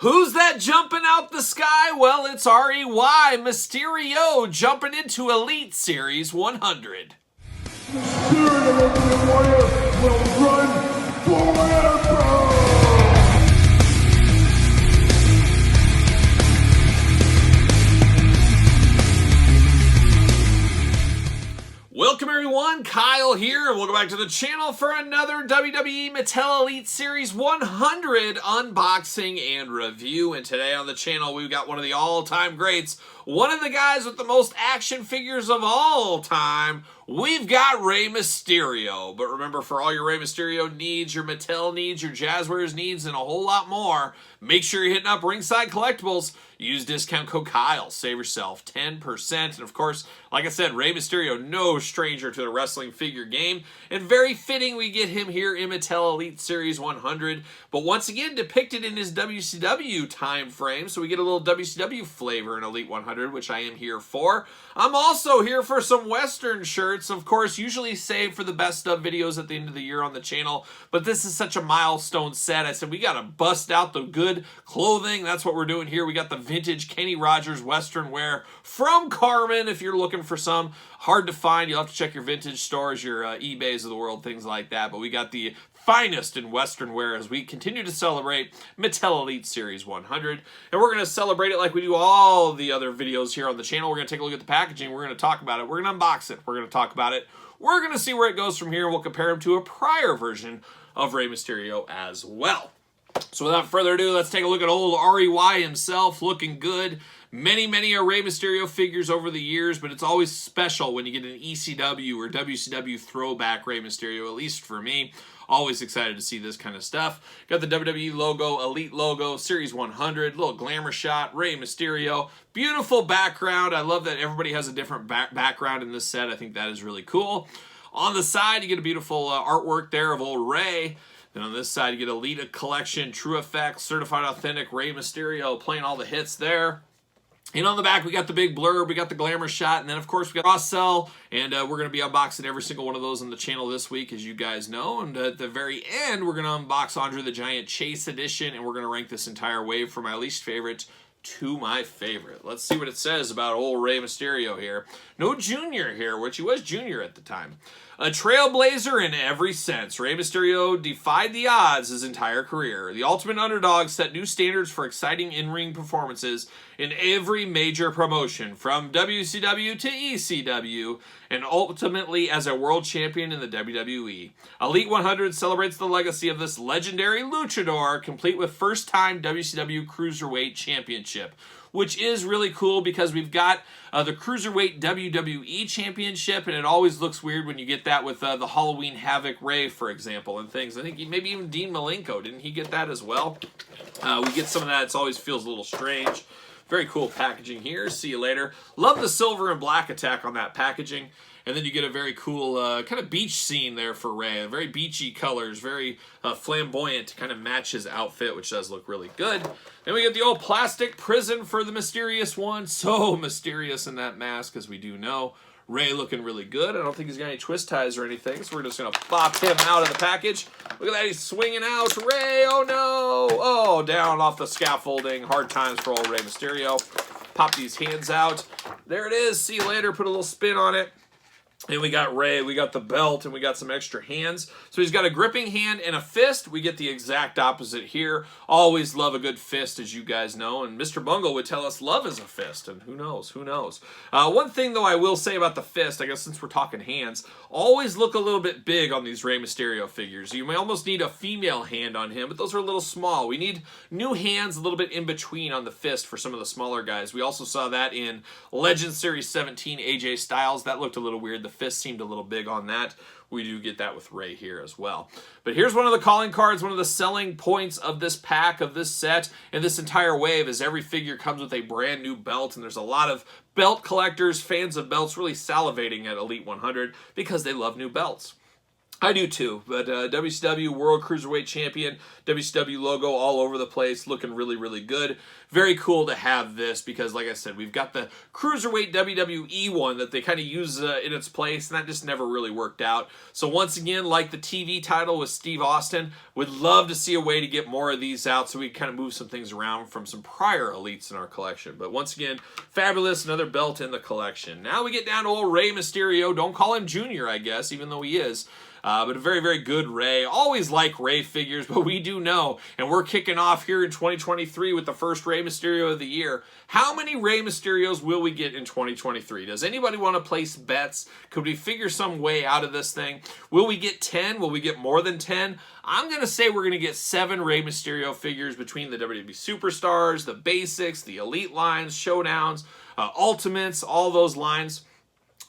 Who's that jumping out the sky? Well, it's Rey Mysterio jumping into Elite Series 100. The spirit of Ultimate Warrior will run forever! Welcome everyone, Kyle here, and welcome back to the channel for another WWE Mattel Elite Series 100 unboxing and review. And today on the channel, we've got one of the all-time greats, one of the guys with the most action figures of all time. We've got Rey Mysterio. But remember, for all your Rey Mysterio needs, your Mattel needs, your Jazzwares needs, and a whole lot more, make sure you're hitting up Ringside Collectibles. Use discount code Kyle. Save yourself 10%. And of course, like I said, Rey Mysterio, no stranger to the wrestling figure game. And very fitting we get him here in Mattel Elite Series 100. But once again, depicted in his WCW time frame. So we get a little WCW flavor in Elite 100, which I am here for. I'm also here for some Western shirts. Of course, usually saved for the best of videos at the end of the year on the channel. But this is such a milestone set. I said, we got to bust out the good clothing. That's what we're doing here. We got the vintage Kenny Rogers Western wear from Carmen. If you're looking for some, hard to find. You'll have to check your vintage stores, your eBays of the world, things like that. But we got the finest in Western wear as we continue to celebrate Mattel Elite Series 100. And we're going to celebrate it like we do all the other videos here on the channel. We're going to take a look at the packaging. We're going to talk about it. We're going to unbox it. We're going to talk about it. We're going to see where it goes from here. We'll compare him to a prior version of Rey Mysterio as well. So without further ado, let's take a look at old REY himself, looking good. Many Rey Mysterio figures over the years, but it's always special when you get an ECW or WCW throwback Rey Mysterio, at least for me. Always excited to see this kind of stuff. Got the WWE logo, Elite logo, Series 100, little glamour shot, Rey Mysterio. Beautiful background. I love that everybody has a different background in this set. I think that is really cool. On the side, you get a beautiful artwork there of old Rey. Then on this side, you get Elite Collection, True Effects, Certified Authentic, Rey Mysterio playing all the hits there. And on the back, we got the big blurb, we got the glamour shot, and then, of course, we got cross-sell, and we're going to be unboxing every single one of those on the channel this week, as you guys know. And at the very end, we're going to unbox Andre the Giant Chase Edition, and we're going to rank this entire wave from my least favorite to my favorite. Let's see what it says about old Rey Mysterio here. No Junior here, which he was Junior at the time. A trailblazer in every sense, Rey Mysterio defied the odds his entire career. The ultimate underdog set new standards for exciting in-ring performances in every major promotion, from WCW to ECW, and ultimately as a world champion in the WWE. Elite 100 celebrates the legacy of this legendary luchador, complete with first-time WCW Cruiserweight Championship, which is really cool because we've got the Cruiserweight WWE Championship, and it always looks weird when you get that with the Halloween Havoc Rey, for example, and things. I think maybe even Dean Malenko, didn't he get that as well? We get some of that. It always feels a little strange. Very cool packaging here. See you later. Love the silver and black attack on that packaging. And then you get a very cool kind of beach scene there for Rey. Very beachy colors, very flamboyant to kind of match his outfit, which does look really good. Then we get the old plastic prison for the mysterious one. So mysterious in that mask, as we do know. Rey looking really good. I don't think he's got any twist ties or anything, so we're just going to pop him out of the package. Look at that, he's swinging out. Rey, oh no! Oh, down off the scaffolding. Hard times for old Rey Mysterio. Pop these hands out. There it is. See you later. Put a little spin on it. And we got Rey, we got the belt, and we got some extra hands. So he's got a gripping hand and a fist. We get the exact opposite here. Always love a good fist, as you guys know. And Mr. Bungle would tell us love is a fist. And who knows, who knows. One thing, though, I will say about the fist, I guess since we're talking hands, always look a little bit big on these Rey Mysterio figures. You may almost need a female hand on him, but those are a little small. We need new hands a little bit in between on the fist for some of the smaller guys. We also saw that in Legend Series 17 AJ Styles. That looked a little weird. The fist seemed a little big on that. We do get that with Rey here as well. But here's one of the calling cards, one of the selling points of this pack, of this set, and this entire wave is every figure comes with a brand new belt, and there's a lot of belt collectors, fans of belts, really salivating at Elite 100 because they love new belts. I do too, but WCW World Cruiserweight Champion, WCW logo all over the place, looking really, really good. Very cool to have this because, like I said, we've got the Cruiserweight WWE one that they kind of use in its place, and that just never really worked out. So once again, like the TV title with Steve Austin, would love to see a way to get more of these out so we kind of move some things around from some prior elites in our collection. But once again, fabulous, another belt in the collection. Now we get down to old Rey Mysterio. Don't call him Junior, I guess, even though he is. But a very, very good Rey. Always like Rey figures, but we do know, and we're kicking off here in 2023 with the first Rey Mysterio of the year. How many Rey Mysterios will we get in 2023? Does anybody want to place bets? Could we figure some way out of this thing? Will we get 10? Will we get more than 10? I'm going to say we're going to get 7 Rey Mysterio figures between the WWE Superstars, the Basics, the Elite lines, Showdowns, Ultimates, all those lines.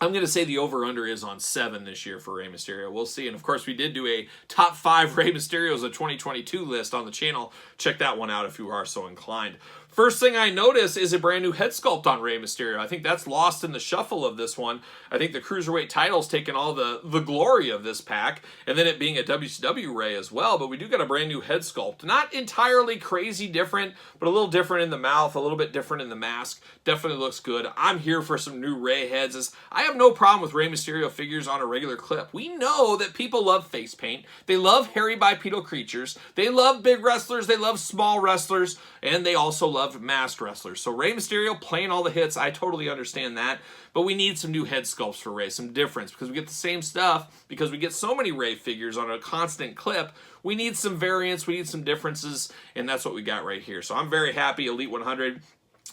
I'm going to say the over-under is on 7 this year for Rey Mysterio. We'll see. And, of course, we did do a top 5 Rey Mysterios of 2022 list on the channel. Check that one out if you are so inclined. First thing I notice is a brand new head sculpt on Rey Mysterio. I think that's lost in the shuffle of this one. I think the Cruiserweight title's taken all the glory of this pack, and then it being a WCW Rey as well, but we do got a brand new head sculpt. Not entirely crazy different, but a little different in the mouth, a little bit different in the mask. Definitely looks good. I'm here for some new Rey heads. I have no problem with Rey Mysterio figures on a regular clip. We know that people love face paint. They love hairy bipedal creatures. They love big wrestlers. They love small wrestlers, and they also love masked wrestlers. So Rey Mysterio playing all the hits, I totally understand that, but we need some new head sculpts for Rey, some difference, because we get the same stuff, because we get so many Rey figures on a constant clip. We need some variants, we need some differences, and that's what we got right here. So I'm very happy Elite 100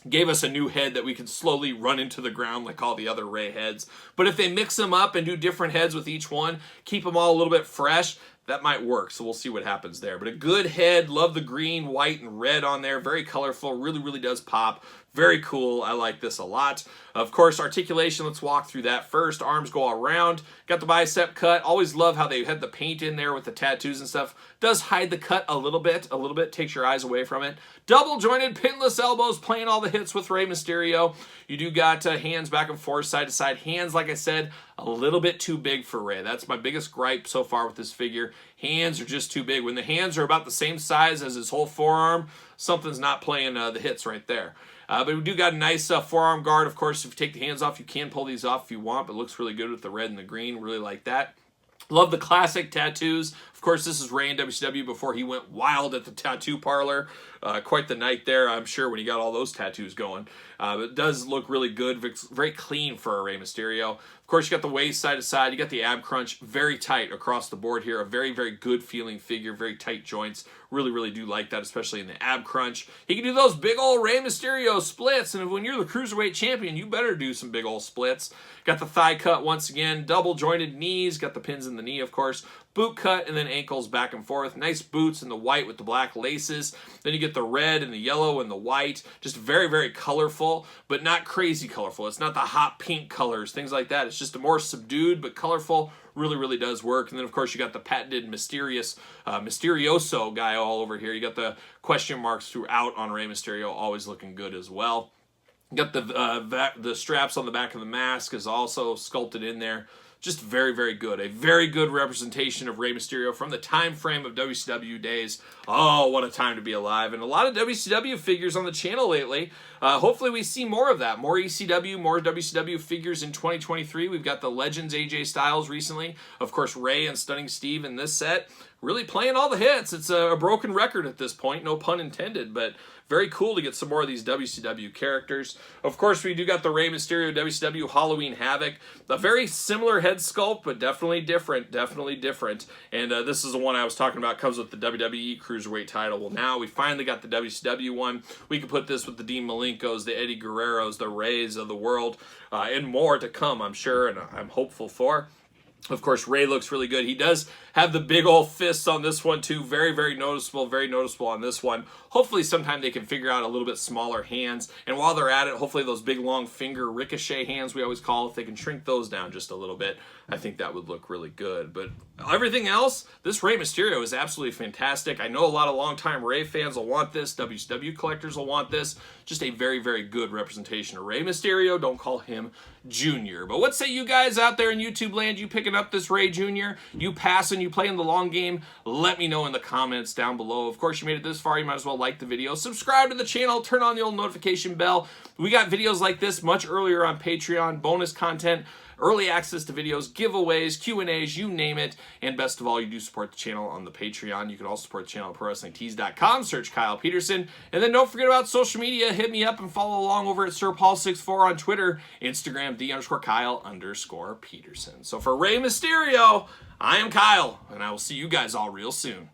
gave us a new head that we can slowly run into the ground like all the other Rey heads. But if they mix them up and do different heads with each one, keep them all a little bit fresh, that might work, so we'll see what happens there. But a good head, love the green, white, and red on there. Very colorful, really, really does pop. Very cool. I like this a lot. Of course, articulation, let's walk through that first. Arms go all around. Got the bicep cut. Always love how they had the paint in there with the tattoos and stuff. Does hide the cut a little bit. Takes your eyes away from it. Double jointed, pinless elbows, playing all the hits with Rey Mysterio. You do got hands back and forth, side to side. Hands, like I said, a little bit too big for Rey. That's my biggest gripe so far with this figure. Hands are just too big. When the hands are about the same size as his whole forearm, something's not playing the hits right there. But we do got a nice forearm guard. Of course, if you take the hands off, you can pull these off if you want, but it looks really good with the red and the green. Really like that. Love the classic tattoos. Of course, this is Rey in WCW before he went wild at the tattoo parlor. Quite the night there, I'm sure, when he got all those tattoos going. It does look really good. Very clean for a Rey Mysterio. Of course, you got the waist side to side. You got the ab crunch. Very tight across the board here. A very, very good feeling figure. Very tight joints. Really, really do like that, especially in the ab crunch. He can do those big old Rey Mysterio splits, and when you're the Cruiserweight Champion, you better do some big old splits. Got the thigh cut once again. Double jointed knees. Got the pins in the knee, of course. Boot cut and then ankles back and forth. Nice boots in the white with the black laces. Then you get the red and the yellow and the white. Just very, very colorful, but not crazy colorful. It's not the hot pink colors, things like that. It's just a more subdued but colorful. Really, really does work. And then, of course, you got the patented Mysterioso guy all over here. You got the question marks throughout on Rey Mysterio, always looking good as well. You got the straps on the back of the mask is also sculpted in there. Just very, very good. A very good representation of Rey Mysterio from the time frame of WCW days. Oh, what a time to be alive. And a lot of WCW figures on the channel lately. Hopefully we see more of that. More ECW, more WCW figures in 2023. We've got the Legends AJ Styles recently. Of course, Rey and Stunning Steve in this set. Really playing all the hits. It's a broken record at this point, no pun intended, but very cool to get some more of these WCW characters. Of course, we do got the Rey Mysterio WCW Halloween Havoc. A very similar head sculpt, but definitely different, And this is the one I was talking about, comes with the WWE Cruiserweight title. Well, now we finally got the WCW one. We can put this with the Dean Malenkos, the Eddie Guerreros, the Reys of the world, and more to come, I'm sure, and I'm hopeful for. Of course, Rey looks really good. He does have the big old fists on this one, too. Very, very noticeable on this one. hopefully sometime they can figure out a little bit smaller hands. And while they're at it, hopefully those big long finger ricochet hands we always call, if they can shrink those down just a little bit, I think that would look really good. But everything else, this Rey Mysterio is absolutely fantastic. I know a lot of longtime Rey fans will want this. WCW collectors will want this. Just a very, very good representation of Rey Mysterio. Don't call him Junior. But what say you guys out there in YouTube land? You picking up this Rey Jr.? You passing? You playing the long game? Let me know in the comments down below. Of course, you made it this far. You might as well like the video. Subscribe to the channel. Turn on the old notification bell. We got videos like this much earlier on Patreon. Bonus content. Early access to videos, giveaways, Q&As, you name it. And best of all, you do support the channel on the Patreon. You can also support the channel at ProWrestlingTees.com. Search Kyle Peterson. And then don't forget about social media. Hit me up and follow along over at SirPaul64 on Twitter, Instagram, _Kyle_Peterson. So for Rey Mysterio, I am Kyle, and I will see you guys all real soon.